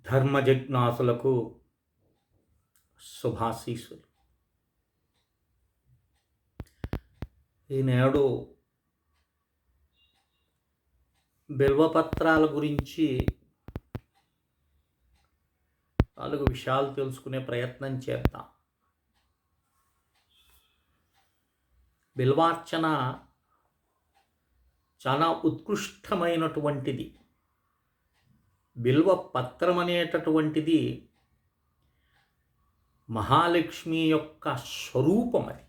ధర్మజిజ్ఞాసులకు శుభాశీస్సులు. ఈనాడు బిల్వపత్రాల గురించి 4 విషయాలు తెలుసుకునే ప్రయత్నం చేద్దాం. బిల్వార్చన చాలా ఉత్కృష్టమైనటువంటిది. బిల్వ పత్రం అనేటటువంటిది మహాలక్ష్మి యొక్క స్వరూపం. అది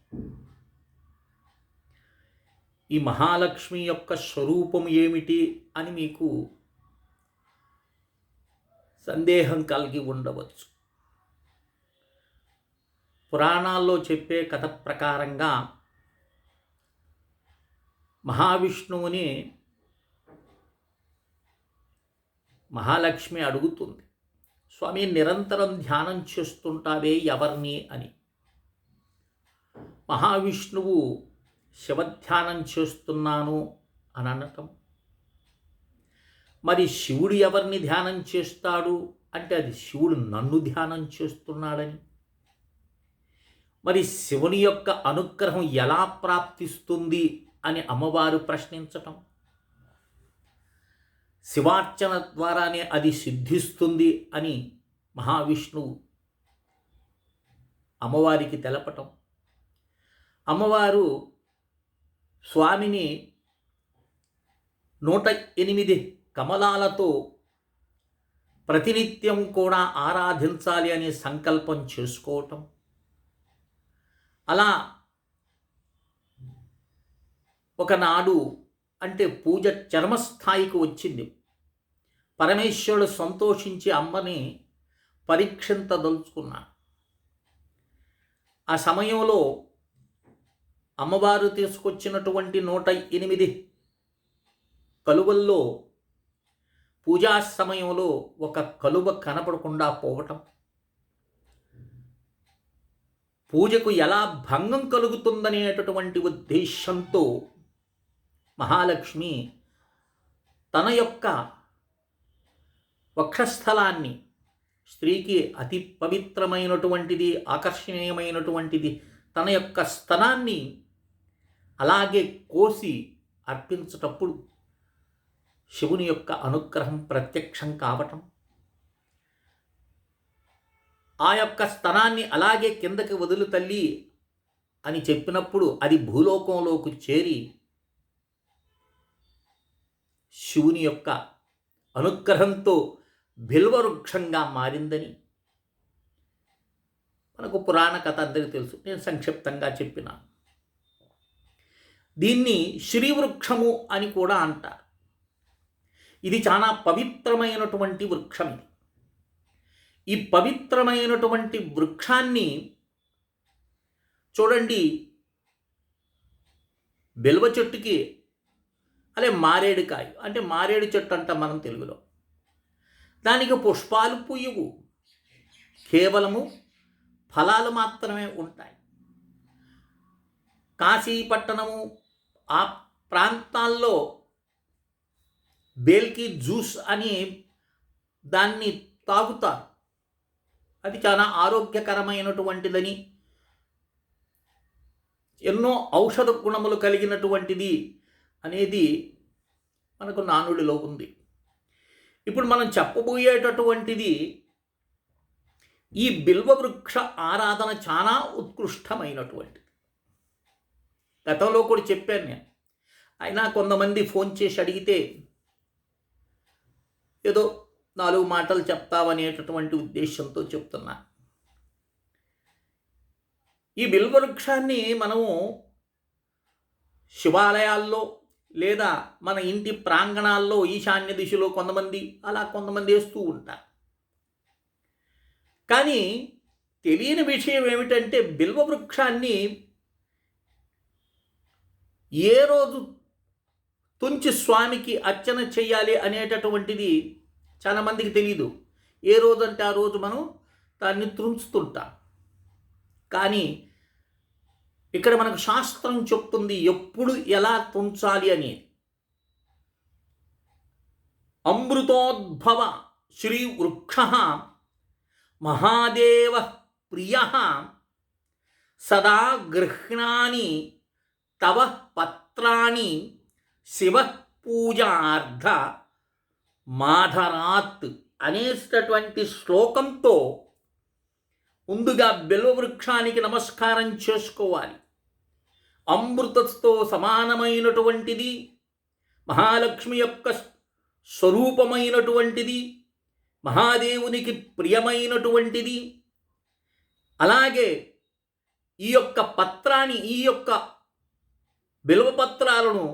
ఈ మహాలక్ష్మి యొక్క స్వరూపం ఏమిటి అని మీకు సందేహం కలిగి ఉండవచ్చు. పురాణాల్లో చెప్పే కథ ప్రకారంగా మహావిష్ణువుని మహాలక్ష్మి అడుగుతుంది, స్వామి నిరంతరం ధ్యానం చేస్తుంటావే ఎవరిని అని. మహావిష్ణువు శివధ్యానం చేస్తున్నాను అని అనటం. మరి శివుడు ఎవరిని ధ్యానం చేస్తాడు అంటే అది శివుడు నన్ను ధ్యానం చేస్తున్నాడని. మరి శివుని యొక్క అనుగ్రహం ఎలా ప్రాప్తిస్తుంది అని అమ్మవారు ప్రశ్నించటం. శివార్చన ద్వారానే అది సిద్ధిస్తుంది అని మహావిష్ణువు అమ్మవారికి తెలపటం. అమ్మవారు స్వామిని 108 కమలాలతో ప్రతినిత్యం కూడా ఆరాధించాలి అనే సంకల్పం చేసుకోవటం. అలా ఒకనాడు అంటే పూజ చర్మస్థాయికి వచ్చింది. పరమేశ్వరుడు సంతోషించి అమ్మని పరీక్షించదలుచుకున్నాడు. ఆ సమయంలో అమ్మవారు తీసుకొచ్చినటువంటి 108 కలువల్లో పూజా సమయంలో ఒక కలువ కనపడకుండా పోవటం, పూజకు ఎలా భంగం కలుగుతుందనేటటువంటి ఉద్దేశంతో మహాలక్ష్మి తన యొక్క వక్షస్థలాన్ని, స్త్రీకి అతి పవిత్రమైనటువంటిది, ఆకర్షణీయమైనటువంటిది, తన యొక్క స్తనాన్ని అలాగే కోసి అర్పించేటప్పుడు శివుని యొక్క అనుగ్రహం ప్రత్యక్షం కావటం. ఆ యొక్క స్తనాన్ని అలాగే కిందకి వదులు తల్లి అని చెప్పినప్పుడు అది భూలోకంలోకి చేరి శివుని యొక్క అనుగ్రహంతో బిల్వవృక్షంగా మారిందని మనకు పురాణ కథ అందరికీ తెలుసు. నేను సంక్షిప్తంగా చెప్పిన దీన్ని శ్రీవృక్షము అని కూడా అంటారు. ఇది చాలా పవిత్రమైనటువంటి వృక్షం. ఈ పవిత్రమైనటువంటి వృక్షాన్ని చూడండి, బిల్వ చెట్టుకి అదే మారేడుకాయ అంటే మారేడు చెట్టు అంటాం మనం తెలుగులో. దానికి పుష్పాలు పూయవు, కేవలము ఫలాలు మాత్రమే ఉంటాయి. కాశీపట్టణము ఆ ప్రాంతాల్లో బేల్కి జ్యూస్ అని దాన్ని తాగుతారు. అది చాలా ఆరోగ్యకరమైనటువంటిదని, ఎన్నో ఔషధ గుణములు కలిగినటువంటిది అనేది మనకు నానుడిలో ఉంది. ఇప్పుడు మనం చెప్పబోయేటటువంటిది ఈ బిల్వవృక్ష ఆరాధన చాలా ఉత్కృష్టమైనటువంటిది. గతంలో కూడా చెప్పాను నేను. అయినా కొంతమంది ఫోన్ చేసి అడిగితే ఏదో 4 మాటలు చెప్తావనేటటువంటి ఉద్దేశంతో చెప్తున్నా. ఈ బిల్వవృక్షాన్ని మనము శివాలయాల్లో లేదా మన ఇంటి ప్రాంగణాల్లో ఈశాన్య దిశలో కొంతమంది వేస్తూ ఉంటారు. కానీ తెలియని విషయం ఏమిటంటే బిల్వవృక్షాన్ని ఏ రోజు తుంచి స్వామికి అర్చన చేయాలి అనేటటువంటిది చాలామందికి తెలియదు. ఏ రోజు అంటే ఆ రోజు మనం దాన్ని తుంచుతుంటాం. కానీ ఇక్కడ మనకు శాస్త్రం చెప్తుంది ఎప్పుడు ఎలా తుంచాలి అని. అమృతోద్భవ శ్రీవృక్ష మహాదేవ ప్రియ సదా గృహ్ణాని తవ పత్రాణి శివ పూజార్థ మాధరాత్ అనేటటువంటి శ్లోకంతో ముందుగా బిల్వవృక్షానికి నమస్కారం చేసుకోవాలి. అమృతతో సమానమైనటువంటిది, మహాలక్ష్మి యొక్క స్వరూపమైనటువంటిది, మహాదేవునికి ప్రియమైనటువంటిది. అలాగే ఈ యొక్క పత్రాన్ని, ఈ యొక్క బిల్వపత్రాలను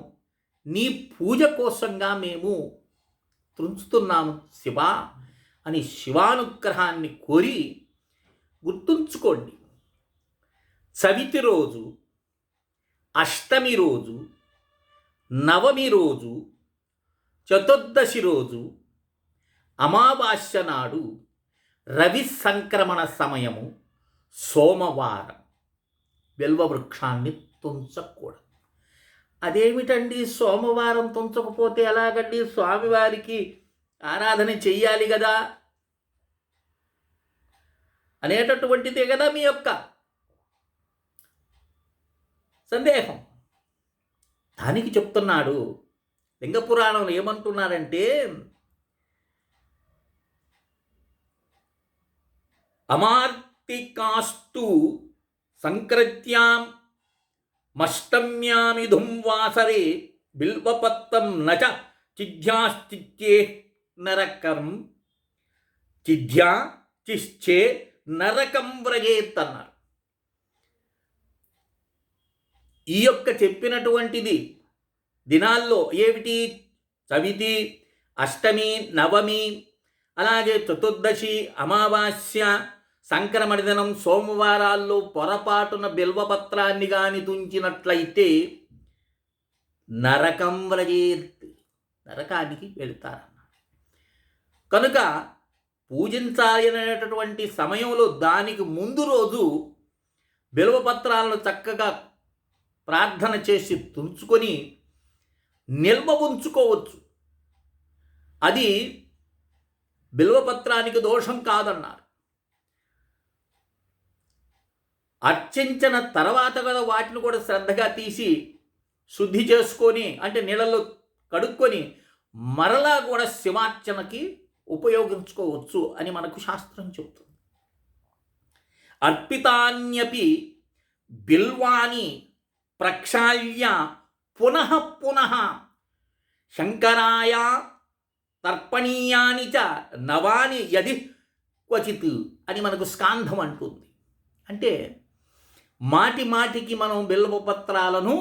నీ పూజ కోసంగా మేము త్రుంచుతున్నాము శివా అని శివానుగ్రహాన్ని కోరి గుర్తుంచుకోండి. చవితి రోజు, అష్టమి రోజు, నవమి రోజు, చతుర్దశి రోజు, అమావాస్య నాడు, రవి సంక్రమణ సమయము, సోమవారం బిల్వవృక్షాన్ని తుంచకూడదు. అదేమిటండి, సోమవారం తుంచకపోతే ఎలాగండి? స్వామివారికి ఆరాధన చెయ్యాలి కదా అనేటటువంటిదే కదా మీ యొక్క సందేహం. దానికి చెప్తున్నాడు లింగపురాణంలో ఏమంటున్నారంటే, అమార్తికాస్తు సంక్రత్యాం మష్టమ్యామిధుం వాసరే బిల్వపత్తం నచ చిధ్యాశ్చిత్యే నరకం చిధ్యా చిశ్చే నరకం వ్రజేత్ అన్నారు. ఈ యొక్క చెప్పినటువంటిది దినాల్లో ఏమిటి? చవితి, అష్టమి, నవమి, అలాగే చతుర్దశి, అమావాస్య, సంక్రమణ దినం, సోమవారాల్లో పొరపాటున బిల్వపత్రాన్ని కానీ తుంచినట్లయితే నరకం వ్రజేత్, నరకానికి వెళతారన్నారు. కనుక పూజించాలనేటటువంటి సమయంలో దానికి ముందు రోజు బిల్వపత్రాలను చక్కగా ప్రార్థన చేసి తుంచుకొని నిల్వ ఉంచుకోవచ్చు. అది బిల్వపత్రానికి దోషం కాదన్నారు. అర్చించిన తర్వాత కదా వాటిని కూడా శ్రద్ధగా తీసి శుద్ధి చేసుకొని, అంటే నీళ్ళలో కడుక్కొని మరలా కూడా శివార్చనకి ఉపయోగించుకోవచ్చు అని మనకు శాస్త్రం చెబుతుంది. అర్పితాన్యపి బిల్వాని ప్రక్షాళ్య పునః పునః శంకరాయ తర్పణీయాని చ నవాని యది క్వచిత్ అని మనకు స్కాంధం అంటుంది. అంటే మాటి మాటికి మనం బిల్వపత్రాలను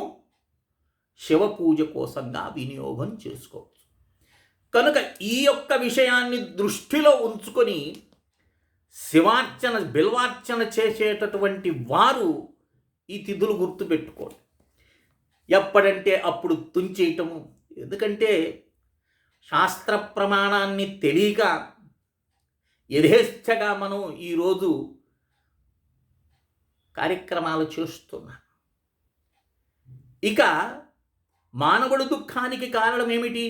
శివ పూజ కోసంగా వినియోగం చేసుకోవచ్చు. కనుక ఈ యొక్క విషయాన్ని దృష్టిలో ఉంచుకొని శివార్చన, బిల్వార్చన చేసేటటువంటి వారు ఈ తిథులు గుర్తుపెట్టుకోండి. ఎప్పుడంటే అప్పుడు తుంచేయటము. ఎందుకంటే శాస్త్ర ప్రమాణాన్ని తెలియక యథేచ్ఛగా మనం ఈరోజు కార్యక్రమాలు చేస్తున్నాం. ఇక మానవుడు దుఃఖానికి కారణం ఏమిటి?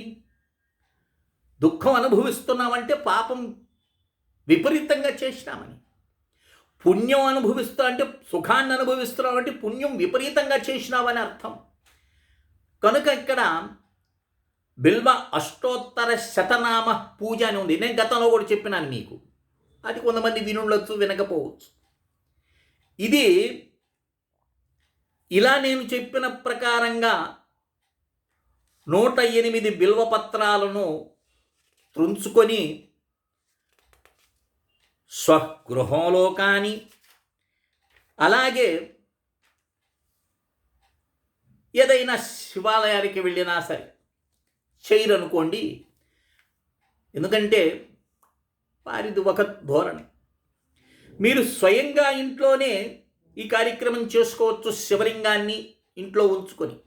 దుఃఖం అనుభవిస్తున్నామంటే పాపం విపరీతంగా చేసినామని. పుణ్యం అనుభవిస్తా అంటే సుఖాన్ని అనుభవిస్తున్నామంటే పుణ్యం విపరీతంగా చేసినామని అర్థం. కనుక ఇక్కడ బిల్వ అష్టోత్తర శతనామ పూజ అని ఉంది. నేను గతంలో కూడా చెప్పినాను మీకు. అది కొంతమంది వినుండొచ్చు, వినకపోవచ్చు. ఇది ఇలా నేను చెప్పిన ప్రకారంగా 108 బిల్వపత్రాలను త్రుంచుకొని స్వగృహంలో కానీ, అలాగే ఏదైనా శివాలయానికి వెళ్ళినా సరే చేయరనుకోండి. ఎందుకంటే వారిది ఒక ధోరణి. మీరు స్వయంగా ఇంట్లోనే ఈ కార్యక్రమం చేసుకోవచ్చు. శివలింగాన్ని ఇంట్లో ఉంచుకొని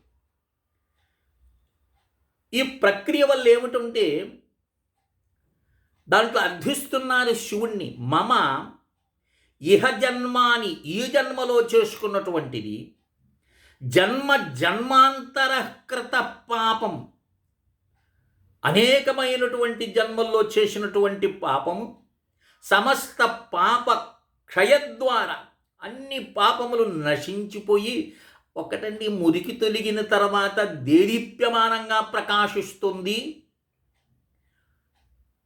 ఈ ప్రక్రియ వల్ల ఏమిటంటే దాంట్లో అర్థిస్తున్నారు శివుణ్ణి. మమ ఇహ జన్మాని, ఈ జన్మలో చేసుకున్నటువంటిది జన్మ జన్మాంతర కృత పాపం అనేకమైనటువంటి జన్మల్లో చేసినటువంటి పాపము సమస్త పాప క్షయద్వారా అన్ని పాపములు నశించిపోయి ఒకటండి మురికి తొలగిన తర్వాత దేదీప్యమానంగా ప్రకాశిస్తుంది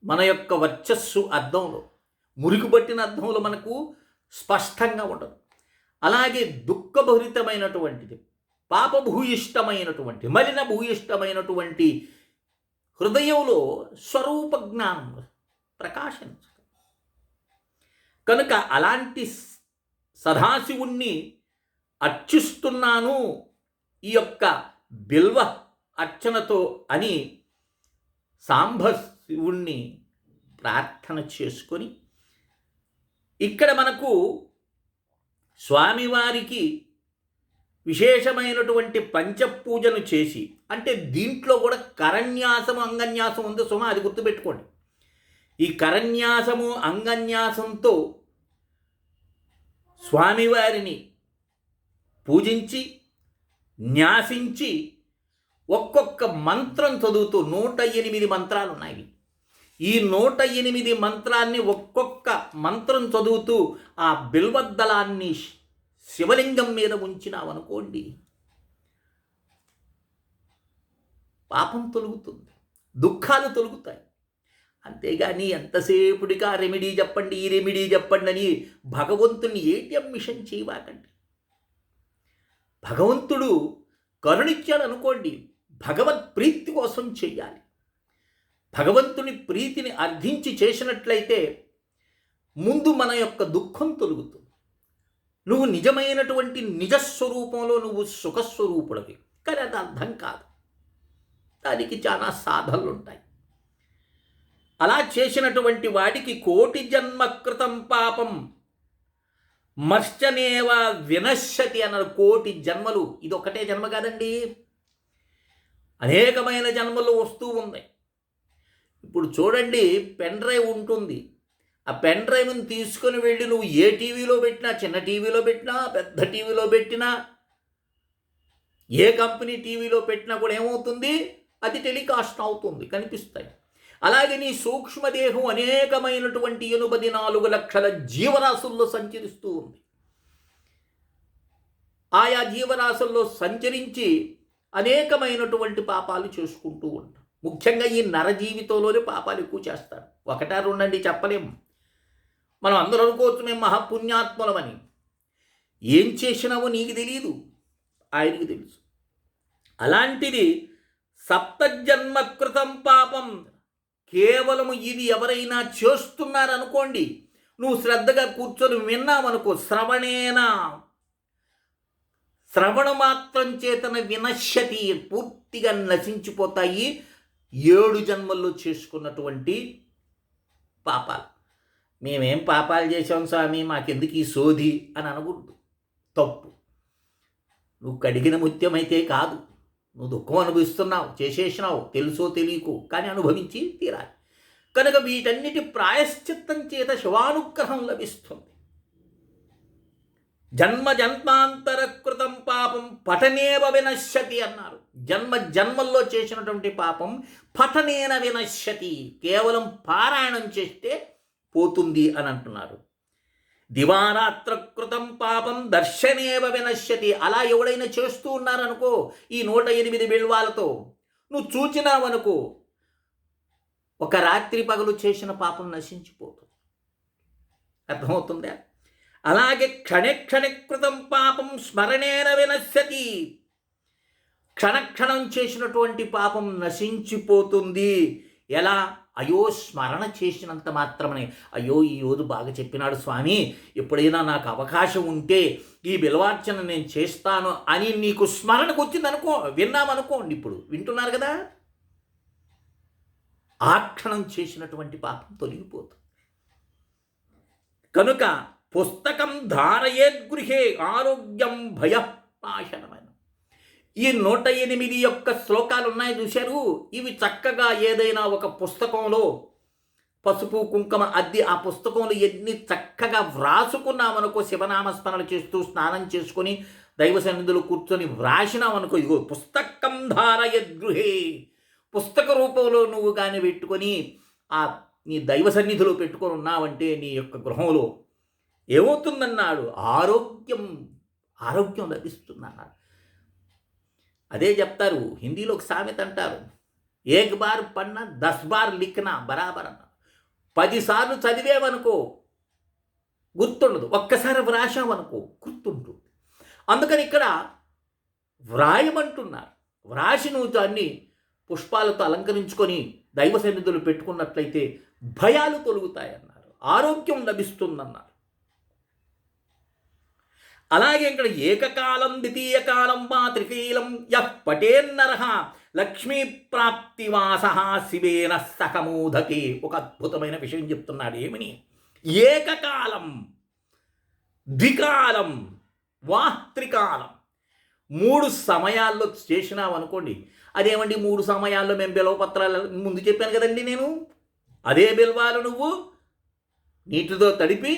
మన యొక్క వర్చస్సు అద్దంలో. మురికి పట్టిన అద్దంలో మనకు స్పష్టంగా ఉండదు. అలాగే దుఃఖభరితమైనటువంటిది, పాపభూయిష్టమైనటువంటి, మలిన భూయిష్టమైనటువంటి హృదయంలో స్వరూప జ్ఞానం ప్రకాశించదు. కనుక అలాంటి సదాశివుణ్ణి అర్చిస్తున్నాను ఈ యొక్క బిల్వ అర్చనతో అని సాంబశివుణ్ణి ప్రార్థన చేసుకొని ఇక్కడ మనకు స్వామివారికి విశేషమైనటువంటి పంచపూజను చేసి, అంటే దీంట్లో కూడా కరన్యాసము అంగన్యాసం ఉంది సుమా, అది గుర్తుపెట్టుకోండి. ఈ కరన్యాసము అంగన్యాసంతో స్వామివారిని పూజించి న్యాసించి ఒక్కొక్క మంత్రం చదువుతూ 108 మంత్రాలు ఉన్నాయి. ఈ 108 మంత్రాన్ని ఒక్కొక్క మంత్రం చదువుతూ ఆ బిల్వద్దలాన్ని శివలింగం మీద ఉంచినామనుకోండి, పాపం తొలుగుతుంది, దుఃఖాలు తొలుగుతాయి. అంతేగాని ఎంతసేపుడిగా రెమెడీ చెప్పండి, ఈ రెమెడీ చెప్పండి అని భగవంతుని ఏటీఎం మిషన్ చేయవాకండి. భగవంతుడు కరుణిచ్చాడు అనుకోండి, భగవత్ ప్రీతి కోసం చెయ్యాలి. భగవంతుని ప్రీతిని అర్థించి చేసినట్లయితే ముందు మన యొక్క దుఃఖం తొలుగుతుంది. నువ్వు నిజమైనటువంటి నిజస్వరూపంలో నువ్వు సుఖస్వరూపుడివి. కానీ అది అర్థం కాదు, దానికి చాలా సాధనలు ఉంటాయి. అలా చేసినటువంటి వాడికి 1,000,000 జన్మ కృతం పాపం మర్చనేవ వినశ్యతి అన్నారు. 1,000,000 జన్మలు, ఇది ఒకటే జన్మ కాదండి, అనేకమైన జన్మలు వస్తూ ఉన్నాయి. ఇప్పుడు చూడండి, పెన్ డ్రైవ్ ఉంటుంది. ఆ పెన్ డ్రైవ్ని తీసుకొని వెళ్ళి నువ్వు ఏ టీవీలో పెట్టినా, చిన్న టీవీలో పెట్టినా, పెద్ద టీవీలో పెట్టినా, ఏ కంపెనీ టీవీలో పెట్టినా కూడా ఏమవుతుంది, అది టెలికాస్ట్ అవుతుంది, కనిపిస్తాయి. అలాగే నీ సూక్ష్మదేహం అనేకమైనటువంటి 84 లక్షల జీవరాశుల్లో సంచరిస్తూ ఉంది. ఆయా జీవరాశుల్లో సంచరించి అనేకమైనటువంటి పాపాలు చేసుకుంటూ ఉంటాం. ముఖ్యంగా ఈ నర జీవితంలోనే పాపాలు ఎక్కువ చేస్తారు. 1, 2 చెప్పలేము. మనం అందరూ అనుకోవచ్చు మేము మహాపుణ్యాత్ములమని. ఏం చేసినావో నీకు తెలియదు, ఆయనకి తెలుసు. అలాంటిది 7 జన్మ కృతం పాపం, కేవలము ఇది ఎవరైనా చేస్తున్నారనుకోండి, నువ్వు శ్రద్ధగా కూర్చొని విన్నావనుకో, శ్రవణ మాత్రం చేతన వినశ్యతి, పూర్తిగా నశించిపోతాయి 7 జన్మల్లో చేసుకున్నటువంటి పాపాలు. మేమేం పాపాలు చేసాం స్వామి, మాకెందుకు ఈ సోది అని అనకూడదు, తప్పు. నువ్వు కడిగిన ముత్యమైతే కాదు, నువ్వు దుఃఖం అనుభవిస్తున్నావు, చేసేసినావు, తెలుసో తెలియకు, కానీ అనుభవించి తీరాలి. కనుక వీటన్నిటి ప్రాయశ్చిత్తం చేత శివానుగ్రహం లభిస్తుంది. జన్మ జన్మాంతర కృతం పాపం పఠనేవ వినశ్యతి అన్నారు. జన్మల్లో చేసినటువంటి పాపం పఠనేన వినశ్యతి, కేవలం పారాయణం చేస్తే పోతుంది అని అంటున్నారు. దివారాత్ర కృతం పాపం దర్శనేవ వినశ్యతి. అలా ఎవడైనా చేస్తూ ఉన్నారనుకో, ఈ 108 బిల్వాలతో నువ్వు చూచినావనుకో, ఒక రాత్రి పగలు చేసిన పాపం నశించిపోతుంది. అర్థమవుతుందా? అలాగే క్షణకృతం పాపం స్మరణేన వినశ్యతి. క్షణక్షణం చేసినటువంటి పాపం నశించిపోతుంది. ఎలా? అయ్యో స్మరణ చేసినంత మాత్రమే, అయ్యో ఈ రోజు బాగా చెప్పినాడు స్వామి, ఎప్పుడైనా నాకు అవకాశం ఉంటే ఈ బిల్వార్చన నేను చేస్తాను అని నీకు స్మరణకు వచ్చిందనుకో, విన్నామనుకోండి, ఇప్పుడు వింటున్నారు కదా, ఆ క్షణం చేసినటువంటి పాపం తొలగిపోతుంది. కనుక పుస్తకం ధారయేద్గృహే ఆరోగ్యం భయపాశనమైన ఈ 108 యొక్క శ్లోకాలు ఉన్నాయి చూశారు. ఇవి చక్కగా ఏదైనా ఒక పుస్తకంలో పసుపు కుంకుమ అద్ది ఆ పుస్తకంలో ఎన్ని చక్కగా వ్రాసుకున్నామనుకో, శివనామస్మరణ చేస్తూ స్నానం చేసుకొని దైవ సన్నిధిలో కూర్చొని వ్రాసినామనుకో, ఇగో పుస్తకం ధారయద్గృహే, పుస్తక రూపంలో నువ్వు కానీ పెట్టుకొని ఆ నీ దైవ సన్నిధిలో పెట్టుకొని ఉన్నావంటే నీ యొక్క గృహంలో ఏమవుతుందన్నాడు? ఆరోగ్యం లభిస్తుందన్నాడు. అదే చెప్తారు హిందీలో ఒక సామెత అంటారు, ఏక్ బార్ పన్నా 10 బార్ లిఖనా బరాబర్ అన్నారు. 10 సార్లు చదివేవనుకో గుర్తుండదు, ఒక్కసారి వ్రాసావనుకో గుర్తుంటుంది. అందుకని ఇక్కడ వ్రాయమంటున్నారు. వ్రాసి నువ్వు దాన్ని పుష్పాలతో అలంకరించుకొని దైవ సన్నిధులు పెట్టుకున్నట్లయితే భయాలు తొలుగుతాయన్నారు, ఆరోగ్యం లభిస్తుందన్నారు. అలాగే ఇక్కడ ఏకకాలం ద్వితీయ కాలం వా త్రికీలం యః పఠేన్నరః లక్ష్మీ ప్రాప్తివాస శివేన సకమోదకే. ఒక అద్భుతమైన విషయం చెప్తున్నాడు. ఏమని? ఏకకాలం, ద్వికాలం, వా త్రికాలం, 3 సమయాల్లో చేసినావనుకోండి. అదేమండి 3 సమయాల్లో మేము బిల్వపత్రాలు ముందు చెప్పాను కదండి నేను. అదే బిల్వాలు నువ్వు నీటితో తడిపి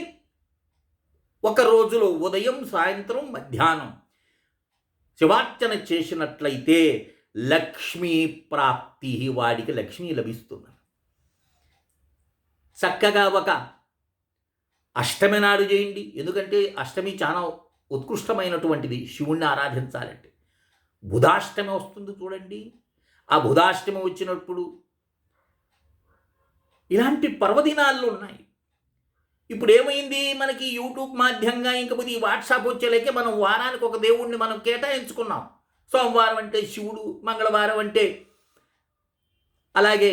ఒక రోజులో ఉదయం సాయంత్రం మధ్యాహ్నం శివార్చన చేసినట్లయితే లక్ష్మీ ప్రాప్తి, వాడికి లక్ష్మీ లభిస్తుంది. చక్కగా ఒక అష్టమి నాడు చేయండి. ఎందుకంటే అష్టమి చాలా ఉత్కృష్టమైనటువంటిది శివుణ్ణి ఆరాధించాలంటే. బుధాష్టమి వస్తుంది చూడండి. ఆ బుధాష్టమి వచ్చినప్పుడు ఇలాంటి పర్వదినాలు ఉన్నాయి. ఇప్పుడు ఏమైంది, మనకి యూట్యూబ్ మాధ్యంగా ఇంకపోతే ఈ వాట్సాప్ వచ్చేలేకే మనం వారానికి ఒక దేవుణ్ణి మనం కేటాయించుకున్నాం. సోమవారం అంటే శివుడు, మంగళవారం అంటే అలాగే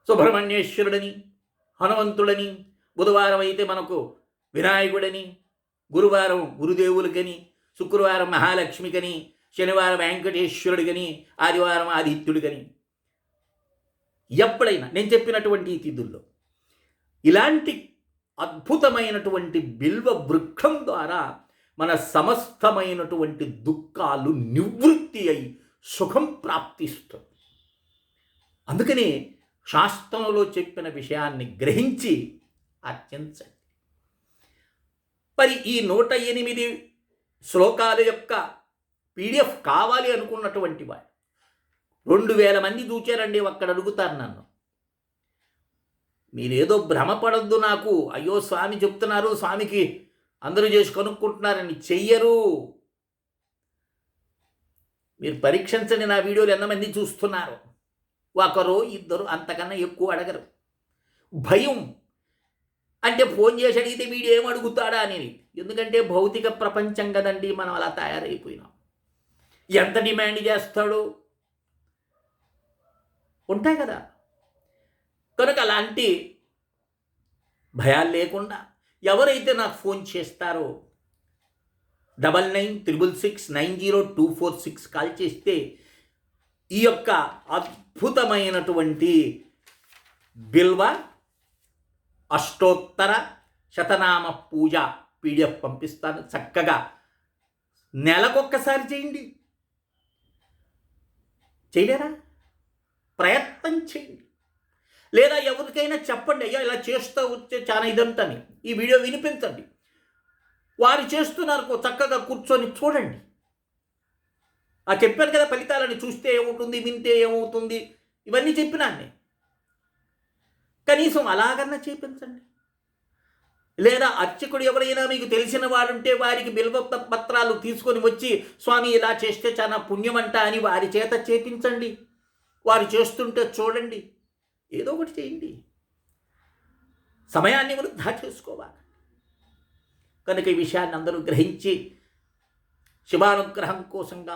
సుబ్రహ్మణ్యేశ్వరుడని, హనుమంతుడని, బుధవారం అయితే మనకు వినాయకుడని, గురువారం గురుదేవులకని, శుక్రవారం మహాలక్ష్మికని, శనివారం వెంకటేశ్వరుడికని, ఆదివారం ఆదిత్యుడికని. ఎప్పుడైనా నేను చెప్పినటువంటి ఈ తిథుల్లో ఇలాంటి అద్భుతమైనటువంటి బిల్వ వృక్షం ద్వారా మన సమస్తమైనటువంటి దుఃఖాలు నివృత్తి అయి సుఖం ప్రాప్తిస్తుంది. అందుకని శాస్త్రంలో చెప్పిన విషయాన్ని గ్రహించి అర్చించండి. మరి ఈ 108 శ్లోకాల యొక్క పీడిఎఫ్ కావాలి అనుకున్నటువంటి వాడు 2000 మంది చూచారండి. అక్కడ అడుగుతారు నన్ను, మీరేదో భ్రమపడద్దు, నాకు అయ్యో స్వామి చెప్తున్నారు, స్వామికి అందరూ చేసి కనుక్కుంటున్నారని. చెయ్యరు. మీరు పరీక్షించండి, నా వీడియోలు ఎంతమంది చూస్తున్నారు. 1 2 అంతకన్నా ఎక్కువ అడగరు. భయం అంటే ఫోన్ చేసి అడిగితే వీడు ఏం అడుగుతాడా అని. ఎందుకంటే భౌతిక ప్రపంచం కదండి, మనం అలా తయారైపోయినాం. ఎంత డిమాండ్ చేస్తాడో ఉంటాయి కదా. కనుక అలాంటి భయాలు లేకుండా ఎవరైతే నాకు ఫోన్ చేస్తారో 9966690246 కాల్ చేస్తే ఈ యొక్క అద్భుతమైనటువంటి బిల్వ అష్టోత్తర శతనామ పూజ పీడిఎఫ్ పంపిస్తాను. చక్కగా నెలకొక్కసారి చేయండి. చేయలేరా? ప్రయత్నం చేయండి. లేదా ఎవరికైనా చెప్పండి, అయ్యా ఇలా చేస్తూ వచ్చే చాలా ఇదంతని ఈ వీడియో వినిపించండి. వారు చేస్తున్నారు, చక్కగా కూర్చొని చూడండి. ఆ చెప్పాను కదా, ఫలితాలని చూస్తే ఏమవుతుంది, వింటే ఏమవుతుంది, ఇవన్నీ చెప్పినాన్ని. కనీసం అలాగన్నా చేపించండి. లేదా అర్చకుడు ఎవరైనా మీకు తెలిసిన వాడుంటే వారికి బిల్వ పత్రాలు తీసుకొని వచ్చి స్వామి ఇలా చేస్తే చాలా పుణ్యమంట అని వారి చేత చేపించండి. వారు చేస్తుంటే చూడండి. ఏదో ఒకటి చేయండి. సమయాన్ని వృధా చేసుకోవాలి. కనుక ఈ విషయాన్ని అందరూ గ్రహించి శివానుగ్రహం కోసంగా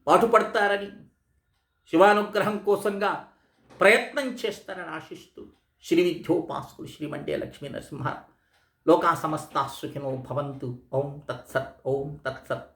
పాటుపడతారని, శివానుగ్రహం కోసంగా ప్రయత్నం చేస్తారని ఆశిస్తూ శ్రీ విద్యోపాసకులు శ్రీమండే లక్ష్మీ నరసింహ లోకా సమస్తా సుఖినో భవంతు. ఓం తత్సత్. ఓం తత్సత్.